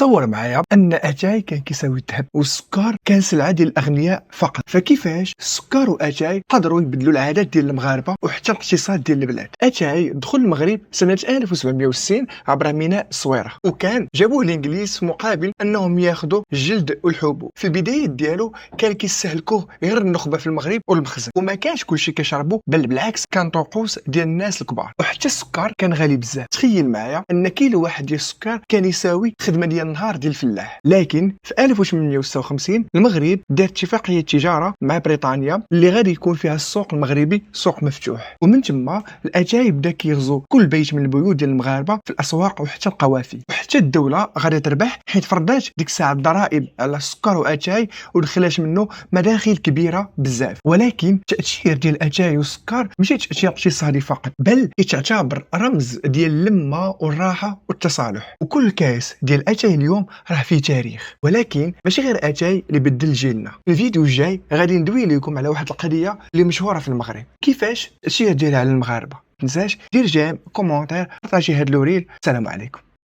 تصور معايا ان اتاي كان كيساوي الذهب والسكر كان سلعه ديال الاغنياء فقط. فكيفاش السكر واتاي قدروا يبدلوا العادات ديال المغاربه وحتى الاقتصاد ديال البلاد؟ اتاي دخل المغرب سنه 1760 عبر ميناء الصويره، وكان جابوه الانجليز في مقابل انهم ياخذوا الجلد والحبوب. في البدايات ديالو كان كيستهلكوه غير النخبه في المغرب والمخزن، وما كانش كلشي كيشربوا، بل بالعكس كان طقوس ديال الناس الكبار. وحتى السكر كان غالي بزاف. تخيل معايا ان كيلو واحد ديال السكر كان يساوي خدمه ديال النهار ديال الفلاح. لكن في 1856 المغرب دار اتفاقيه تجاره مع بريطانيا اللي غادي يكون فيها السوق المغربي سوق مفتوح، ومن تما الاتاي بدا كيغزو كل بيت من البيوت ديال المغاربه في الاسواق وحتى القوافي. وحتى الدوله غادي تربح حيت فرضات ديك الساعه الضرائب على السكر واتاي ودخلات منه مداخل كبيره بزاف. ولكن التاثير ديال الاتاي والسكر ماشي تاثير اقتصادي فقط، بل كيتعتبر رمز ديال اللمه والراحه والتصالح. وكل كاس ديال اتاي اليوم راه فيه تاريخ. ولكن ماشي غير اتاي اللي بدل جيلنا. في الفيديو الجاي غادي ندوي لكم على واحد القضيه اللي مشهوره في المغرب، كيفاش التاثير ديالها على المغاربه. متنساش دير جيم كومونتير بارطاجي هاد الوريل. السلام عليكم.